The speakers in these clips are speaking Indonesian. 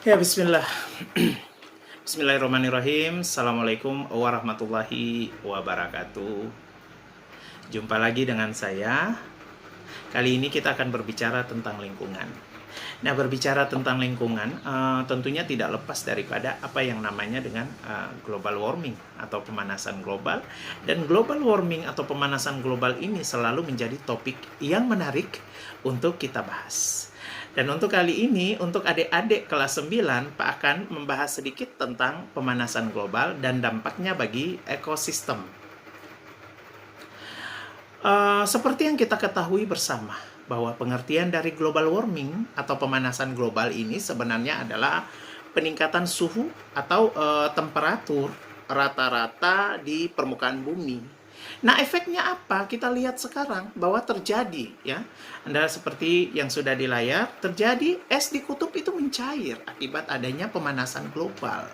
Ya, bismillah. Bismillahirrahmanirrahim. Assalamualaikum warahmatullahi wabarakatuh. Jumpa lagi dengan saya. Kali ini kita akan berbicara tentang lingkungan. Nah, berbicara tentang lingkungan tentunya tidak lepas daripada apa yang namanya dengan global warming atau pemanasan global. Dan global warming atau pemanasan global ini selalu menjadi topik yang menarik untuk kita bahas. Dan untuk kali ini, untuk adik-adik kelas 9, Pak akan membahas sedikit tentang pemanasan global dan dampaknya bagi ekosistem. Seperti yang kita ketahui bersama, bahwa pengertian dari global warming atau pemanasan global ini sebenarnya adalah peningkatan suhu atau temperatur rata-rata di permukaan bumi. Nah, efeknya apa? Kita lihat sekarang bahwa terjadi, ya. Anda seperti yang sudah di layar, terjadi es di kutub itu mencair akibat adanya pemanasan global.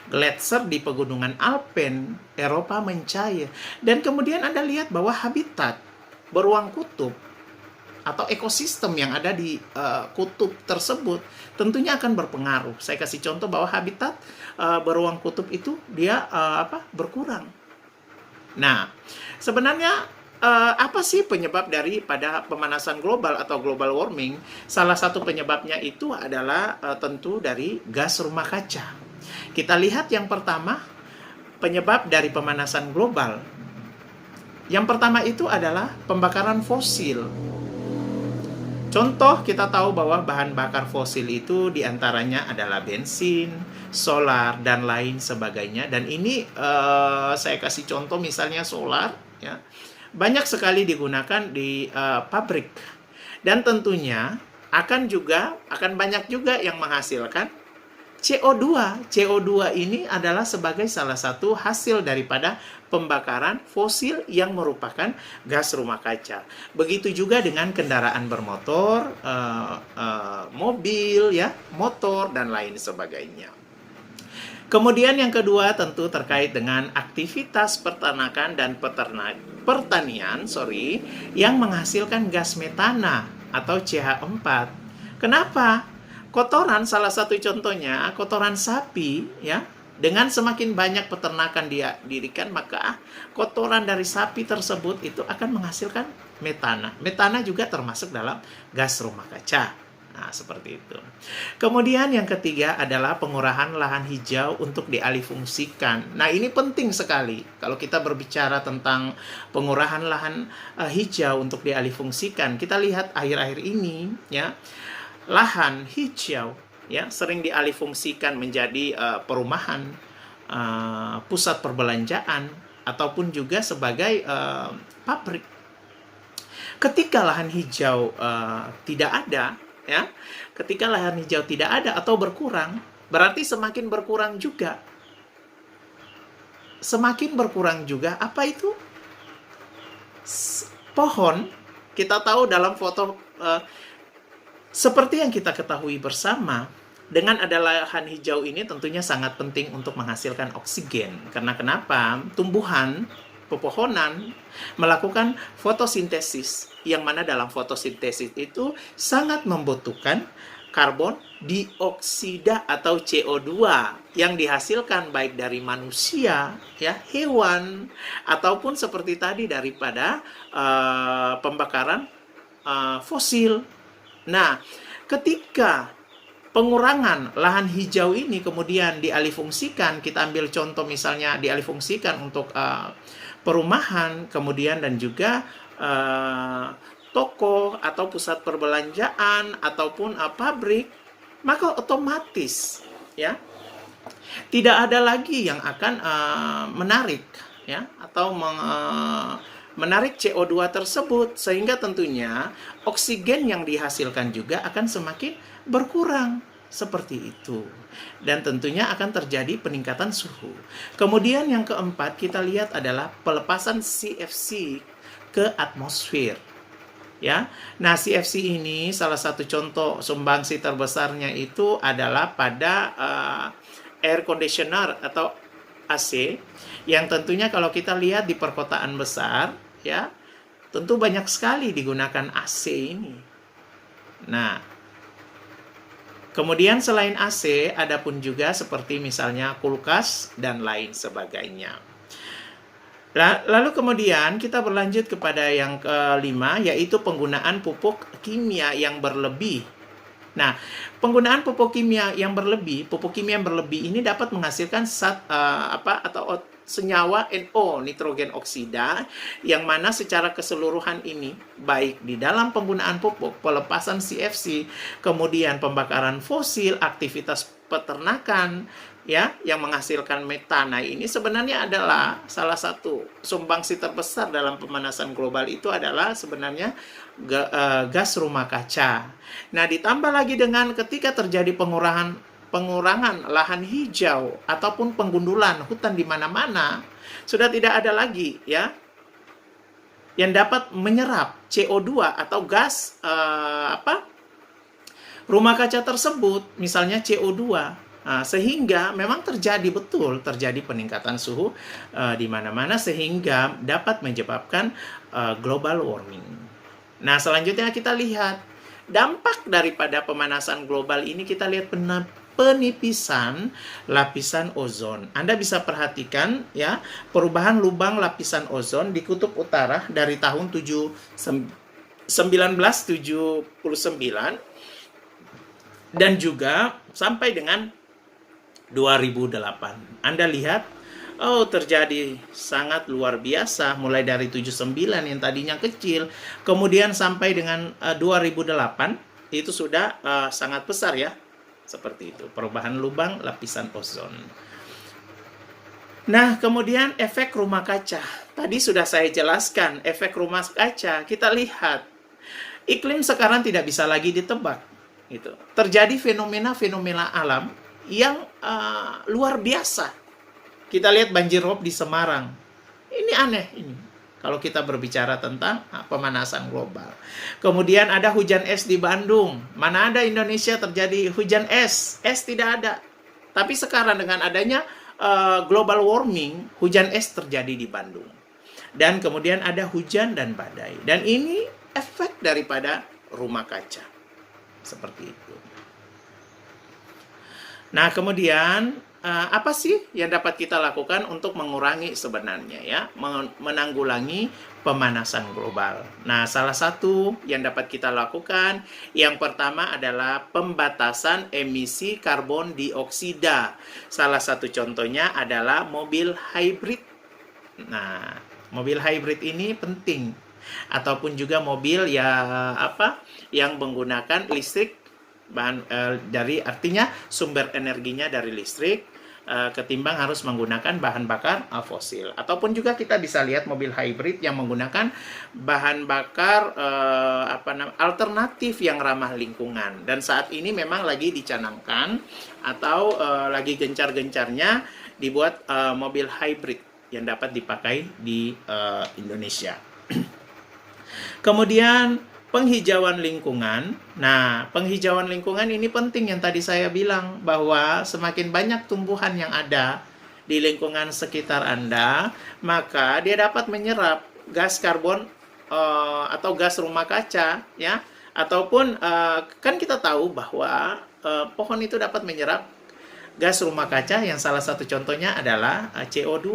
Gletser di pegunungan Alpen Eropa mencair, dan kemudian Anda lihat bahwa habitat beruang kutub atau ekosistem yang ada di kutub tersebut tentunya akan berpengaruh. Saya kasih contoh bahwa habitat beruang kutub itu dia berkurang. Nah, sebenarnya apa sih penyebab daripada pemanasan global atau global warming? Salah satu penyebabnya itu adalah tentu dari gas rumah kaca. Kita lihat yang pertama, penyebab dari pemanasan global. Yang pertama itu adalah pembakaran fosil. Contoh, kita tahu bahwa bahan bakar fosil itu diantaranya adalah bensin, solar, dan lain sebagainya. Dan ini saya kasih contoh misalnya solar, ya, banyak sekali digunakan di pabrik. Dan tentunya akan banyak juga yang menghasilkan CO2. CO2 ini adalah sebagai salah satu hasil daripada pembakaran fosil yang merupakan gas rumah kaca. Begitu juga dengan kendaraan bermotor, mobil, ya, motor, dan lain sebagainya. Kemudian yang kedua tentu terkait dengan aktivitas peternakan dan pertanian, yang menghasilkan gas metana atau CH4. Kenapa? Kotoran, salah satu contohnya kotoran sapi, ya, dengan semakin banyak peternakan dia dirikan, maka kotoran dari sapi tersebut itu akan menghasilkan metana. Metana juga termasuk dalam gas rumah kaca. Nah, seperti itu. Kemudian yang ketiga adalah pengurahan lahan hijau untuk dialihfungsikan. Nah, ini penting sekali. Kalau kita berbicara tentang pengurahan lahan hijau untuk dialihfungsikan, kita lihat akhir-akhir ini, ya, lahan hijau, ya, sering dialihfungsikan menjadi perumahan, pusat perbelanjaan, ataupun juga sebagai pabrik. Ketika lahan hijau tidak ada, ya, ketika lahan hijau tidak ada atau berkurang, berarti semakin berkurang juga. Semakin berkurang juga apa itu? Pohon. Kita tahu dalam foto seperti yang kita ketahui bersama, dengan ada lahan hijau ini tentunya sangat penting untuk menghasilkan oksigen. Karena kenapa? Tumbuhan, pepohonan melakukan fotosintesis, yang mana dalam fotosintesis itu sangat membutuhkan karbon dioksida atau CO2 yang dihasilkan baik dari manusia, ya, hewan, ataupun seperti tadi daripada pembakaran fosil. Nah, ketika pengurangan lahan hijau ini kemudian dialihfungsikan, kita ambil contoh misalnya dialihfungsikan untuk perumahan, kemudian dan juga toko atau pusat perbelanjaan ataupun pabrik, maka otomatis, ya, tidak ada lagi yang akan menarik, ya, atau menarik CO2 tersebut, sehingga tentunya oksigen yang dihasilkan juga akan semakin berkurang, seperti itu. Dan tentunya akan terjadi peningkatan suhu. Kemudian yang keempat kita lihat adalah pelepasan CFC ke atmosfer, ya. Nah, CFC ini salah satu contoh sumbangsi terbesarnya itu adalah pada air conditioner atau AC, yang tentunya kalau kita lihat di perkotaan besar, ya, tentu banyak sekali digunakan AC ini. Nah, Kemudian selain AC, ada pun juga seperti misalnya kulkas dan lain sebagainya. Lalu kemudian kita berlanjut kepada yang kelima, yaitu penggunaan pupuk kimia yang berlebih. Nah, penggunaan pupuk kimia yang berlebih ini dapat menghasilkan senyawa NO, nitrogen oksida, yang mana secara keseluruhan ini, baik di dalam penggunaan pupuk, pelepasan CFC, kemudian pembakaran fosil, aktivitas peternakan, ya, yang menghasilkan metana, ini sebenarnya adalah salah satu sumbangsi terbesar dalam pemanasan global. Itu adalah sebenarnya gas rumah kaca. Nah, ditambah lagi dengan ketika terjadi pengurangan lahan hijau ataupun penggundulan hutan di mana-mana, sudah tidak ada lagi, ya, yang dapat menyerap CO2 atau gas rumah kaca tersebut, misalnya CO2. Sehingga memang terjadi peningkatan suhu di mana-mana, sehingga dapat menyebabkan global warming. Nah, selanjutnya kita lihat dampak daripada pemanasan global ini. Kita lihat penipisan lapisan ozon. Anda bisa perhatikan, ya, perubahan lubang lapisan ozon di kutub utara dari tahun 1979 dan juga sampai dengan 2008. Anda lihat, terjadi sangat luar biasa, mulai dari 79 yang tadinya kecil, kemudian sampai dengan 2008, itu sudah sangat besar, ya. Seperti itu, perubahan lubang lapisan ozon. Nah, kemudian efek rumah kaca. Tadi sudah saya jelaskan, efek rumah kaca. Kita lihat, iklim sekarang tidak bisa lagi ditebak. Gitu. Terjadi fenomena-fenomena alam yang luar biasa. Kita lihat banjir rob di Semarang. Ini aneh ini, kalau kita berbicara tentang pemanasan global. Kemudian ada hujan es di Bandung. Mana ada Indonesia terjadi hujan es? Es tidak ada. Tapi sekarang dengan adanya global warming, hujan es terjadi di Bandung. Dan kemudian ada hujan dan badai. Dan ini efek daripada rumah kaca. Seperti itu. Nah, kemudian apa sih yang dapat kita lakukan untuk mengurangi sebenarnya, ya, menanggulangi pemanasan global? Nah, salah satu yang dapat kita lakukan, yang pertama adalah pembatasan emisi karbon dioksida. Salah satu contohnya adalah mobil hybrid. Nah, mobil hybrid ini penting, ataupun juga mobil yang menggunakan listrik, artinya sumber energinya dari listrik, ketimbang harus menggunakan bahan bakar fosil. Ataupun juga kita bisa lihat mobil hybrid yang menggunakan bahan bakar alternatif yang ramah lingkungan. Dan saat ini memang lagi dicanangkan atau lagi gencar-gencarnya dibuat mobil hybrid yang dapat dipakai di Indonesia. Kemudian penghijauan lingkungan. Nah, penghijauan lingkungan ini penting, yang tadi saya bilang, bahwa semakin banyak tumbuhan yang ada di lingkungan sekitar Anda, maka dia dapat menyerap gas karbon atau gas rumah kaca, ya. Ataupun kan kita tahu bahwa pohon itu dapat menyerap gas rumah kaca, yang salah satu contohnya adalah CO2,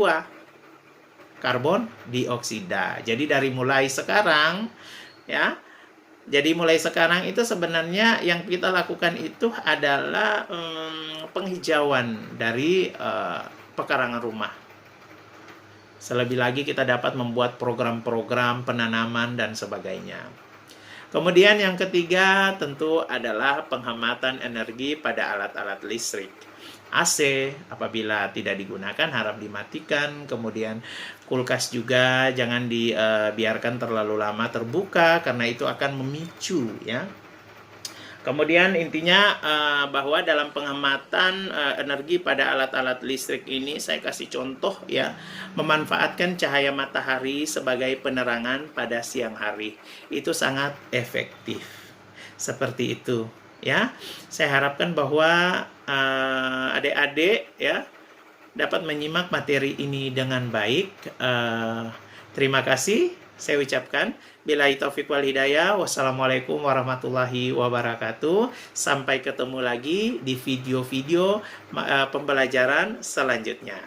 karbon dioksida. Jadi dari mulai sekarang, ya, jadi mulai sekarang itu sebenarnya yang kita lakukan itu adalah penghijauan dari pekarangan rumah. Selebih lagi kita dapat membuat program-program penanaman dan sebagainya. Kemudian yang ketiga tentu adalah penghematan energi pada alat-alat listrik. AC apabila tidak digunakan harap dimatikan. Kemudian kulkas juga jangan dibiarkan terlalu lama terbuka, karena itu akan memicu, ya. Kemudian intinya bahwa dalam penghematan energi pada alat-alat listrik ini, saya kasih contoh, ya, memanfaatkan cahaya matahari sebagai penerangan pada siang hari. Itu sangat efektif. Seperti itu, ya. Saya harapkan bahwa adik-adik, ya, dapat menyimak materi ini dengan baik. Terima kasih. Saya ucapkan billahi taufiq wal hidayah. Wassalamualaikum warahmatullahi wabarakatuh. Sampai ketemu lagi di video-video pembelajaran selanjutnya.